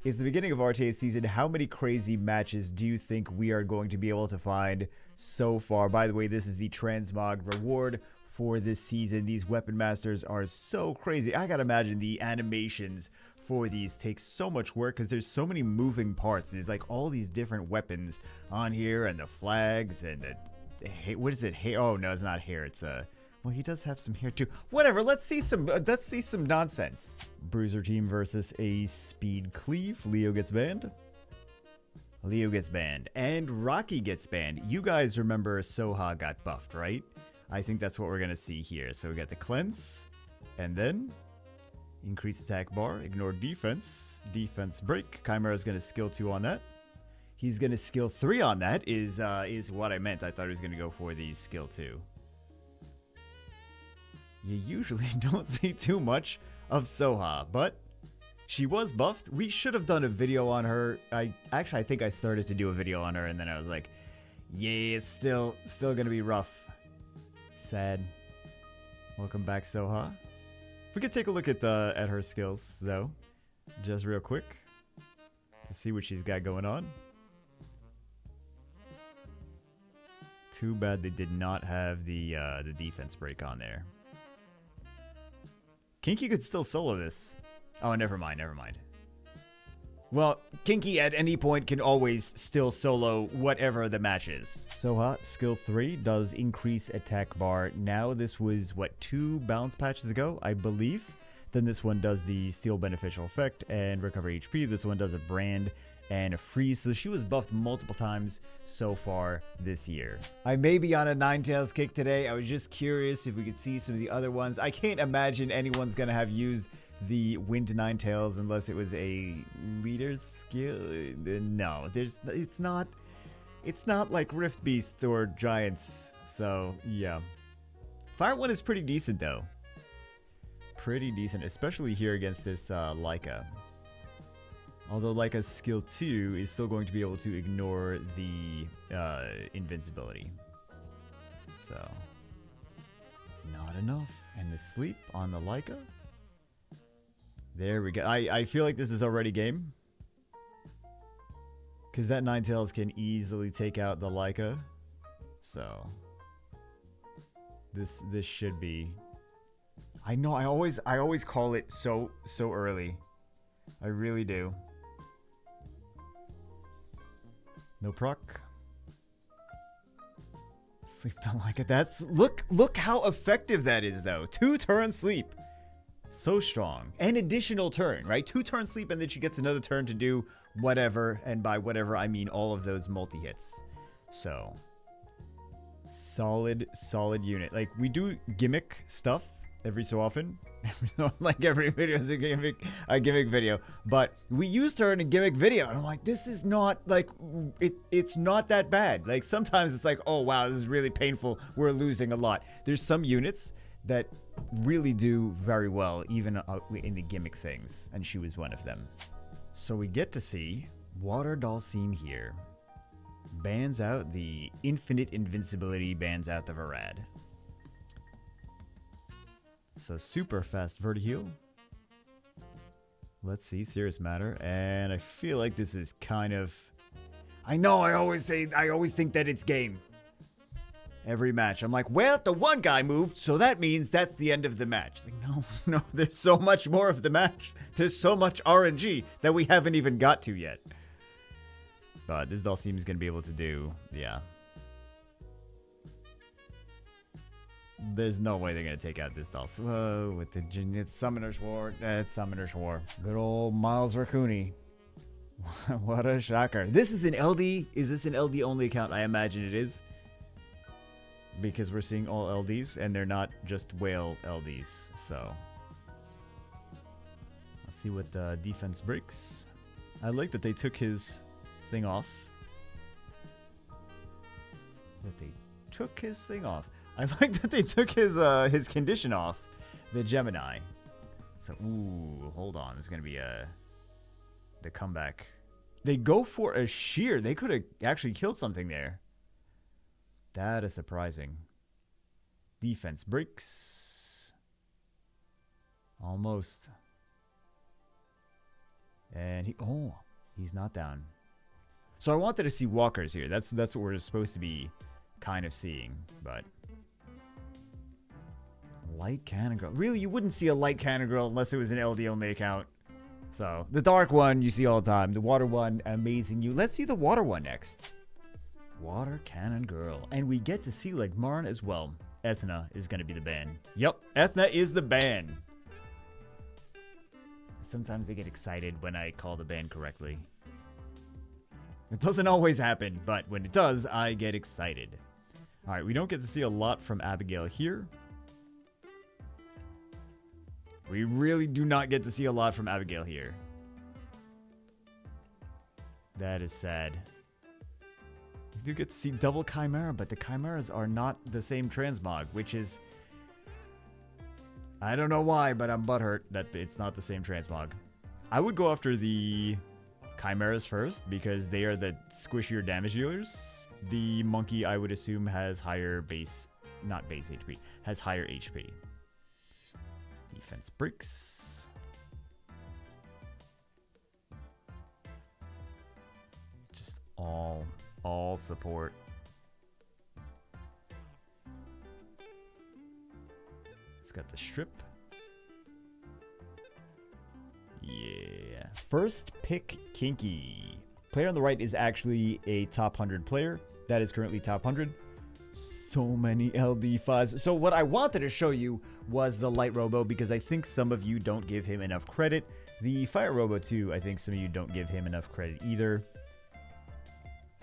It's the beginning of RTA season. How many crazy matches do you think we are going to be able to find so far? By the way, this is the transmog reward for this season. These weapon masters are so crazy. I gotta imagine the animations for these take so much work because there's so many moving parts. There's like all these different weapons on here and the flags and the what is it? Hair? Oh no, it's not hair. It's well, he does have some hair too. Whatever. Let's see some nonsense. Bruiser team versus a speed cleave. Leo gets banned. Leo gets banned. And Rocky gets banned. You guys remember Soha got buffed, right? I think that's what we're going to see here. So we got the cleanse. And then increase attack bar. Ignore defense. Defense break. Chimera's going to skill 2 on that. He's going to skill 3 on that is what I meant. I thought he was going to go for the skill 2. You usually don't see too much of Soha, but she was buffed. We should have done a video on her. I think I started to do a video on her, and then I was like, yeah, it's still gonna be rough. Sad. Welcome back, Soha. We could take a look at her skills, though, just real quick, to see what she's got going on. Too bad they did not have the defense break on there. Kinky could still solo this. Oh, never mind. Well, Kinky at any point can always still solo whatever the match is. Soha, skill 3 does increase attack bar. Now this was, what, 2 balance patches ago, I believe? Then this one does the steal beneficial effect and recover HP. This one does a brand and a freeze. So she was buffed multiple times so far this year. I may be on a Ninetales kick today. I was just curious if we could see some of the other ones. I can't imagine anyone's gonna have used the Wind Ninetales unless it was a leader's skill. No, it's not like Rift Beasts or Giants. So yeah, Fire one is pretty decent though. Pretty decent, especially here against this Leica. Although Leica's skill 2 is still going to be able to ignore the invincibility. So, not enough. And the sleep on the Leica. There we go. I feel like this is already game. Because that Ninetales can easily take out the Leica. So, this should be... I know, I always call it so early. I really do. No proc. Sleep don't like it. That's look how effective that is though. 2-turn sleep. So strong. An additional turn, right? 2-turn sleep and then she gets another turn to do whatever, and by whatever I mean all of those multi-hits. So solid unit. Like we do gimmick stuff every so often. Like every video is a gimmick video, but we used her in a gimmick video and I'm like, this is not like it's not that bad. Like sometimes it's like, oh wow, this is really painful, we're losing a lot. There's some units that really do very well even in the gimmick things, and she was one of them. So we get to see Water Dhalsim here bans out the infinite invincibility, bans out the Varad. So super fast Vertiheal. Let's see, Serious Matter. And I feel like this is kind of... I know, I always think that it's game. Every match. I'm like, well, the one guy moved, so that means that's the end of the match. Like, no, there's so much more of the match. There's so much RNG that we haven't even got to yet. But this Dhalsim is going to be able to do, yeah. There's no way they're going to take out this Dhalsim. Whoa, with the it's Summoner's War. It's Summoner's War. Good old Miles Raccoony. What a shocker. This is an LD. Is this an LD only account? I imagine it is. Because we're seeing all LDs, and they're not just whale LDs. So, let's see what the defense breaks. I like that they took his thing off. I like that they took his condition off, the Gemini. So, ooh, hold on. This is going to be the comeback. They go for a shear. They could have actually killed something there. That is surprising. Defense breaks. Almost. And he's not down. So I wanted to see walkers here. That's what we're supposed to be kind of seeing, but light cannon girl. Really, you wouldn't see a light cannon girl unless it was an LD only account. So the dark one you see all the time. The water one, amazing you. Let's see the water one next. Water cannon girl. And we get to see like Marn as well. Ethna is going to be the ban. Yep, Ethna is the ban. Sometimes they get excited when I call the ban correctly. It doesn't always happen, but when it does, I get excited. Alright, we don't get to see a lot from Abigail here. We really do not get to see a lot from Abigail here. That is sad. We do get to see double Chimera, but the Chimeras are not the same transmog, which is... I don't know why, but I'm butthurt that it's not the same transmog. I would go after the Chimeras first, because they are the squishier damage dealers. The monkey, I would assume, has higher base... Not base HP. Has higher HP. Defense breaks. Just all support. It's got the strip. Yeah. First pick Kinky. Player on the right is actually a top 100 player. That is currently top 100. So many LD5s. So what I wanted to show you was the Light Robo, because I think some of you don't give him enough credit. The Fire Robo too, I think some of you don't give him enough credit either.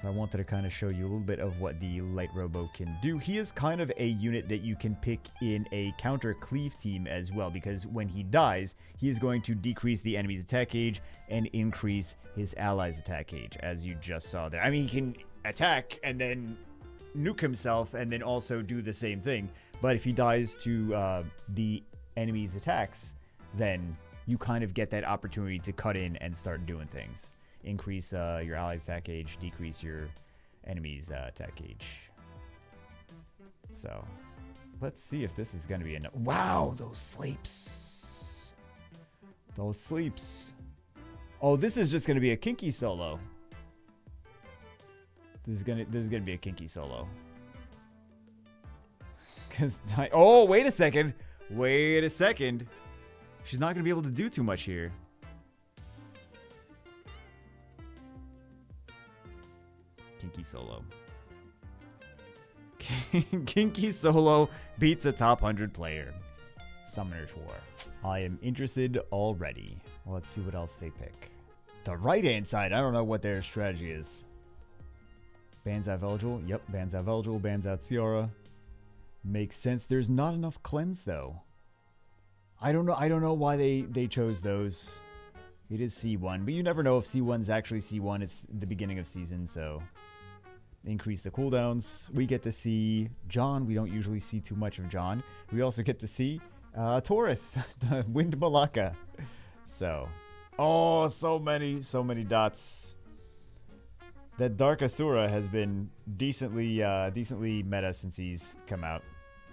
So I wanted to kind of show you a little bit of what the Light Robo can do. He is kind of a unit that you can pick in a counter cleave team as well, because when he dies, he is going to decrease the enemy's attack gauge and increase his allies' attack gauge, as you just saw there. I mean, he can attack and then nuke himself and then also do the same thing, but if he dies to the enemy's attacks, then you kind of get that opportunity to cut in and start doing things. Increase your allies' attack gauge, decrease your enemy's attack gauge. So let's see if this is going to be enough. Wow, those sleeps. Those sleeps. Oh, this is just going to be a Kinky solo. This is gonna be a Kinky solo. Oh, wait a second. Wait a second. She's not gonna be able to do too much here. Kinky solo. Kinky solo beats a top 100 player. Summoner's War. I am interested already. Let's see what else they pick. The right hand side, I don't know what their strategy is. Bans out Veligil. Yep, bans out Veligil, bans out Ciara. Makes sense. There's not enough cleanse though. I don't know why they chose those. It is C1, but you never know if C1's actually C1. It's the beginning of season, so increase the cooldowns. We get to see John. We don't usually see too much of John. We also get to see Taurus, the Wind Malaka. So, oh, so many dots. That Dark Asura has been decently meta since he's come out.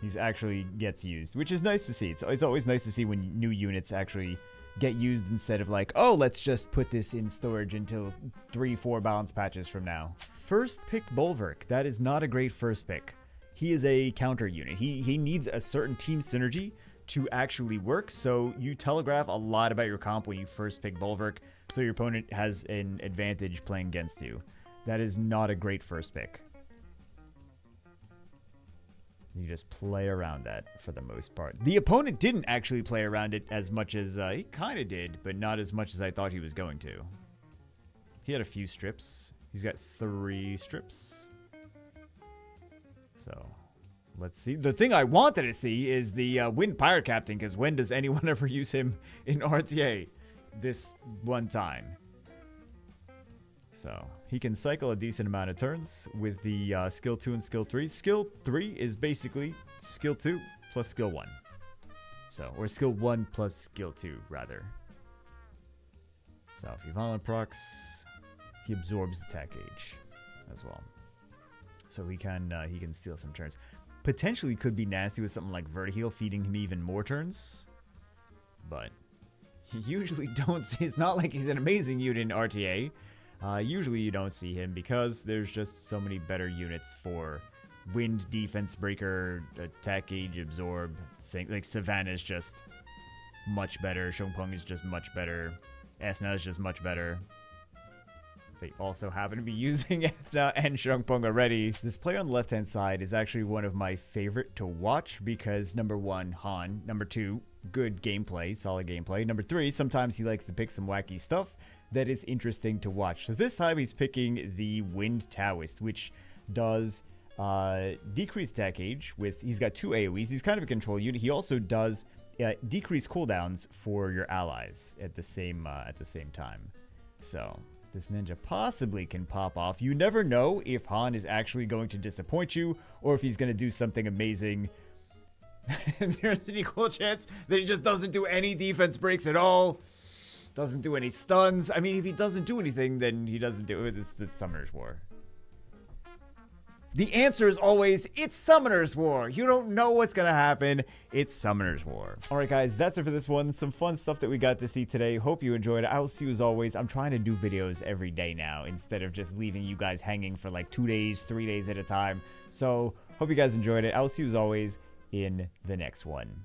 He's actually gets used, which is nice to see. It's always nice to see when new units actually get used instead of like, oh, let's just put this in storage until 3-4 balance patches from now. First pick Bulwark. That is not a great first pick. He is a counter unit. He needs a certain team synergy to actually work, so you telegraph a lot about your comp when you first pick Bulwark, so your opponent has an advantage playing against you. That is not a great first pick. You just play around that for the most part. The opponent didn't actually play around it as much as he kind of did, but not as much as I thought he was going to. He had a few strips. He's got 3 strips. So, let's see. The thing I wanted to see is the Wind Pirate Captain, because when does anyone ever use him in RTA? This one time. So, he can cycle a decent amount of turns with the skill 2 and skill 3. Skill 3 is basically skill 2 plus skill 1. So, or skill 1 plus skill 2, rather. So, if you violent procs, he absorbs attack gauge as well. So, he can steal some turns. Potentially could be nasty with something like Vertiheal, feeding him even more turns. But you usually don't see. It's not like he's an amazing unit in RTA. Usually you don't see him because there's just so many better units for wind, defense breaker, attack gauge, absorb thing. Like Savannah is just much better. Shongpeng is just much better. Ethna is just much better. They also happen to be using Ethna and Shongpeng already. This player on the left-hand side is actually one of my favorite to watch because number 1, Han. Number 2, good gameplay, solid gameplay. Number 3, sometimes he likes to pick some wacky stuff that is interesting to watch. So this time he's picking the Wind Taoist, which does decrease attack age with, he's got 2 AoEs. He's kind of a control unit. He also does decrease cooldowns for your allies at the same time. So this ninja possibly can pop off. You never know if Han is actually going to disappoint you or if he's going to do something amazing. There's an equal chance that he just doesn't do any defense breaks at all. Doesn't do any stuns. I mean, if he doesn't do anything, then he doesn't do it. It's Summoner's War. The answer is always, it's Summoner's War. You don't know what's going to happen. It's Summoner's War. All right, guys, that's it for this one. Some fun stuff that we got to see today. Hope you enjoyed it. I will see you as always. I'm trying to do videos every day now instead of just leaving you guys hanging for like 2 days, 3 days at a time. So hope you guys enjoyed it. I will see you as always in the next one.